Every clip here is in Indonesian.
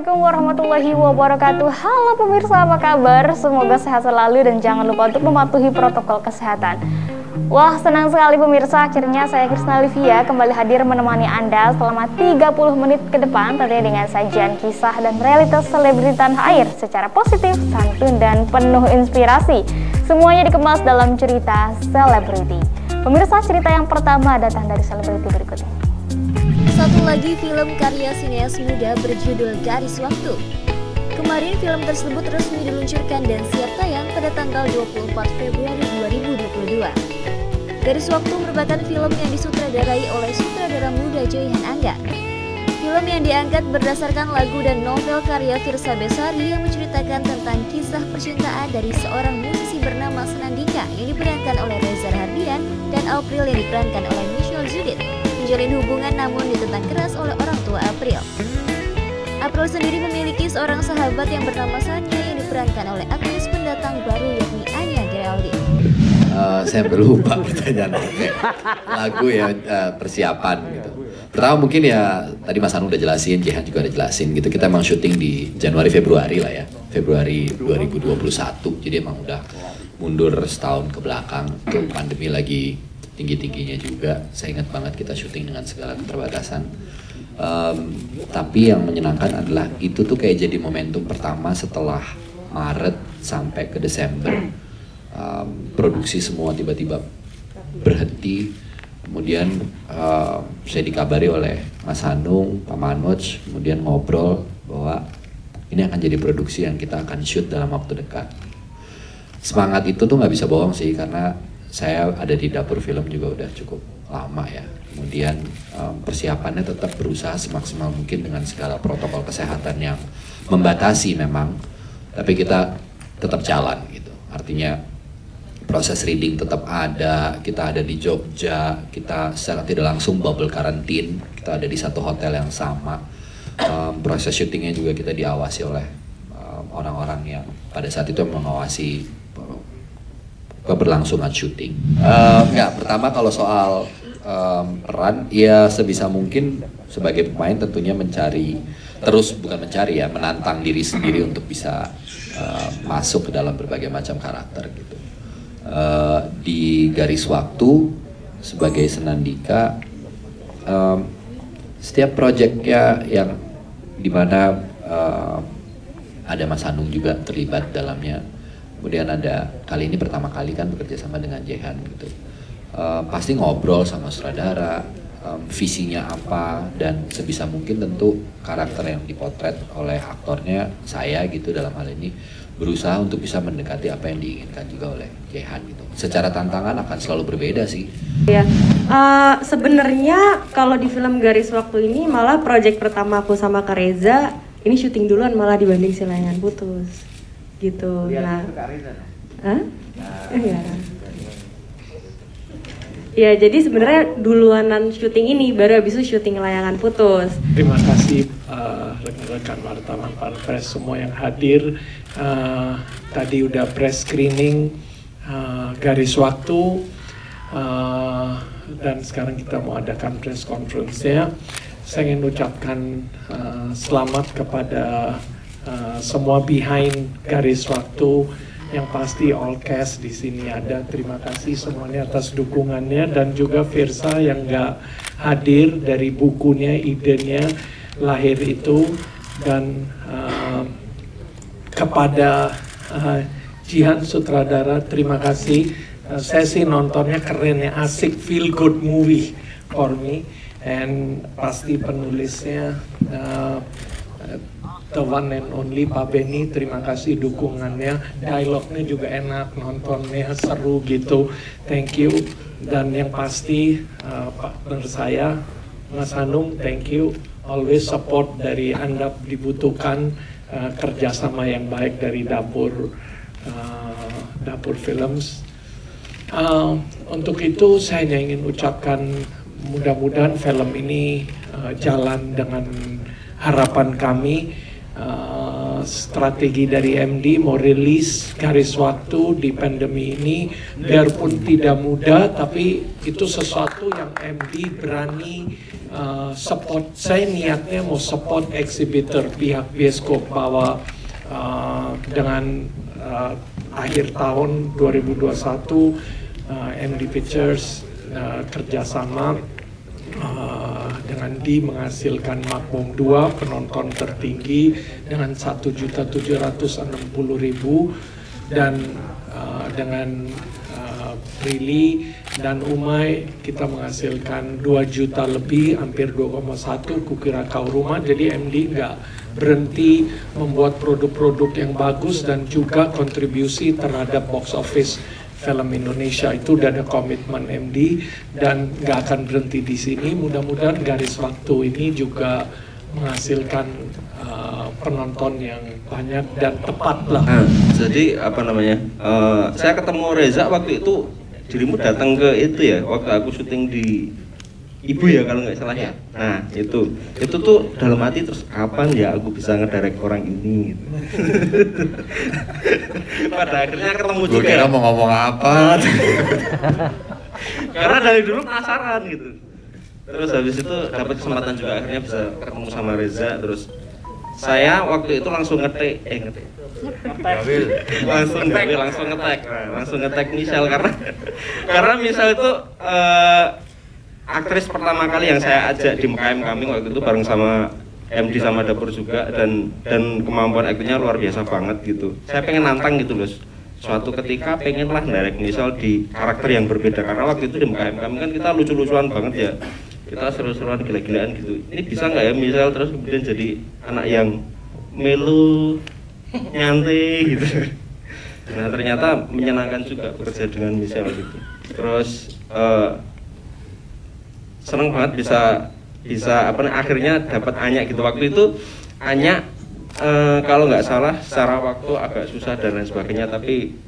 Assalamualaikum warahmatullahi wabarakatuh. Halo pemirsa, apa kabar? Semoga sehat selalu dan jangan lupa untuk mematuhi protokol kesehatan. Wah, senang sekali pemirsa, akhirnya saya Krisna Livia kembali hadir menemani Anda selama 30 menit ke depan, tentunya dengan sajian kisah dan realitas selebriti tanah air secara positif, santun, dan penuh inspirasi. Semuanya dikemas dalam cerita selebriti. Pemirsa, cerita yang pertama datang dari selebriti berikut ini. Satu lagi film karya sineas muda berjudul Garis Waktu. Kemarin film tersebut resmi diluncurkan dan siap tayang pada tanggal 24 Februari 2022. Garis Waktu merupakan film yang disutradarai oleh sutradara muda Joyhan Angga. Film yang diangkat berdasarkan lagu dan novel karya Firsa Besari yang menceritakan tentang kisah percintaan dari seorang musisi bernama Senandika yang diperankan oleh Reza Rahardian dan April yang diperankan oleh Michelle Judith. Menjalin hubungan namun ditentang keras oleh orang tua April. April sendiri memiliki seorang sahabat yang bernama Sanya yang diperankan oleh aktris pendatang baru yakni Anya Geraldine. Saya lupa pertanyaan lagu ya, persiapan gitu. Pertama mungkin ya tadi Mas Anu udah jelasin, Jehan juga udah jelasin gitu. Kita emang syuting di Januari Februari lah ya, Februari 2021. Jadi emang udah mundur setahun ke belakang. Tuh pandemi lagi tinggi-tingginya juga. Saya ingat banget kita syuting dengan segala keterbatasan. Tapi yang menyenangkan adalah itu tuh kayak jadi momentum pertama setelah Maret sampai ke Desember. Produksi semua tiba-tiba berhenti. Kemudian saya dikabari oleh Mas Hanung, Pak Manoj, kemudian ngobrol bahwa ini akan jadi produksi yang kita akan shoot dalam waktu dekat. Semangat itu tuh nggak bisa bohong sih, karena saya ada di dapur film juga udah cukup lama ya. Kemudian persiapannya tetap berusaha semaksimal mungkin dengan segala protokol kesehatan yang membatasi memang, tapi kita tetap jalan gitu. Artinya proses reading tetap ada, kita ada di Jogja, kita secara tidak langsung bubble karantin, kita ada di satu hotel yang sama. Proses syutingnya juga kita diawasi oleh orang-orang yang pada saat itu mengawasi keberlangsungan syuting. Enggak, pertama kalau soal peran, ya sebisa mungkin sebagai pemain tentunya menantang diri sendiri untuk bisa masuk ke dalam berbagai macam karakter gitu. Di Garis Waktu sebagai Senandika, setiap proyeknya yang dimana ada Mas Hanung juga terlibat dalamnya. Kemudian ada kali ini pertama kali kan bekerja sama dengan Jehan gitu. Pasti ngobrol sama sutradara, visinya apa, dan sebisa mungkin tentu karakter yang dipotret oleh aktornya saya gitu dalam hal ini berusaha untuk bisa mendekati apa yang diinginkan juga oleh Jehan gitu. Secara tantangan akan selalu berbeda sih. Ya, sebenarnya kalau di film Garis Waktu ini malah proyek pertama aku sama Kak Reza ini syuting duluan malah dibanding Si Layangan Putus. Gitu. Nah, iya. Ya, jadi sebenarnya duluanan syuting ini baru habis itu syuting Layangan Putus. Terima kasih rekan-rekan wartawan, para press semua yang hadir. Tadi udah press screening Garis Waktu, dan sekarang kita mau adakan press conference-nya. Saya ingin ucapkan selamat kepada semua behind Garis Waktu, yang pasti all cast di sini ada. Terima kasih semuanya atas dukungannya, dan juga Firsa yang nggak hadir dari bukunya, idenya lahir itu, dan kepada Jihan sutradara, terima kasih. Saya sih nontonnya keren ya, asik, feel good movie for me, and pasti penulisnya the one and only Pak Benny, terima kasih dukungannya. Dialognya juga enak, nontonnya seru gitu, thank you. Dan yang pasti partner saya Mas Hanung, thank you, always support dari Anda dibutuhkan, kerjasama yang baik dari dapur Films. Untuk itu saya hanya ingin ucapkan mudah-mudahan film ini jalan dengan harapan kami. strategi dari MD mau rilis Garis Waktu di pandemi ini, biarpun tidak mudah, tapi itu sesuatu yang MD berani support. Saya niatnya mau support exhibitor pihak bioskop bahwa dengan akhir tahun 2021 MD Pictures kerjasama dengan menghasilkan Makmum 2 penonton tertinggi dengan 1.760.000 dan dengan Prilly dan Umay kita menghasilkan 2 juta lebih, hampir 2,1 Kukira Kau Rumah. Jadi MD nggak berhenti membuat produk-produk yang bagus dan juga kontribusi terhadap box office film Indonesia. Itu udah ada komitmen MD dan nggak akan berhenti di sini. Mudah-mudahan Garis Waktu ini juga menghasilkan penonton yang banyak dan tepat lah. Jadi apa namanya? Saya ketemu Reza waktu itu, dirimu datang ke itu ya, waktu aku syuting di Ibu ya kalau nggak salah ya. Nah itu tuh dalam hati terus kapan ya aku bisa ngedirect orang ini gitu. Pada akhirnya ketemu juga. Gue kira mau ngomong apa. Karena dari dulu penasaran gitu. Terus habis itu dapat kesempatan juga akhirnya bisa ketemu sama Reza. Terus saya waktu itu langsung ngetek langsung ngetek Michelle karena Michelle itu aktris pertama kali yang saya ajak di MKM kami waktu itu bareng sama MD sama Dapur juga, dan kemampuan aktingnya luar biasa banget gitu. Saya pengen nantang gitu loh, suatu ketika pengen lah direct Michelle di karakter yang berbeda, karena waktu itu di MKM kami kan kita lucu-lucuan banget ya, kita seru-seruan gila-gilaan gitu. Ini bisa nggak ya Michelle terus kemudian jadi anak yang melu, nyantai gitu. Nah ternyata menyenangkan juga bekerja dengan Michelle gitu. Terus seneng banget bisa akhirnya dapat Anya gitu. Waktu itu Anya kalau nggak salah secara waktu agak susah dan lain sebagainya, tapi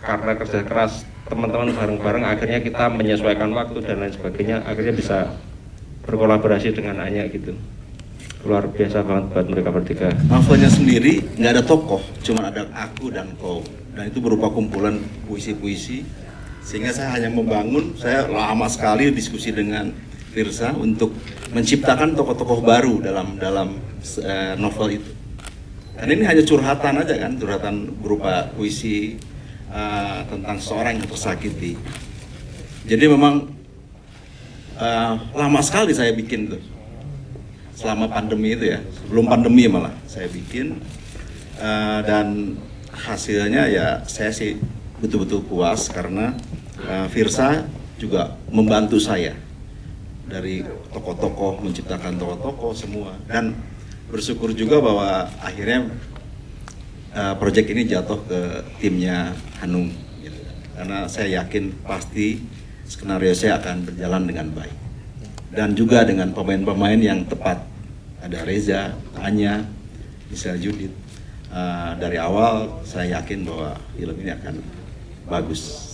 karena kerja keras teman-teman bareng-bareng akhirnya kita menyesuaikan waktu dan lain sebagainya, akhirnya bisa berkolaborasi dengan Anya gitu. Luar biasa banget buat mereka bertiga. Novelnya sendiri nggak ada tokoh, cuma ada aku dan kau, dan itu berupa kumpulan puisi-puisi, sehingga saya hanya membangun, saya lama sekali diskusi dengan Firsa untuk menciptakan tokoh-tokoh baru dalam novel itu. Dan ini hanya curhatan aja kan, curhatan berupa puisi tentang seorang yang tersakiti. Jadi memang lama sekali saya bikin tuh, selama pandemi itu ya, sebelum pandemi malah saya bikin, dan hasilnya ya saya sih betul-betul puas karena Firsa juga membantu saya dari tokoh-tokoh, menciptakan tokoh-tokoh semua, dan bersyukur juga bahwa akhirnya proyek ini jatuh ke timnya Hanung gitu. Karena saya yakin pasti skenario saya akan berjalan dengan baik dan juga dengan pemain-pemain yang tepat. Ada Reza, Anya, Michelle, Judith. Dari awal saya yakin bahwa film ini akan bagus.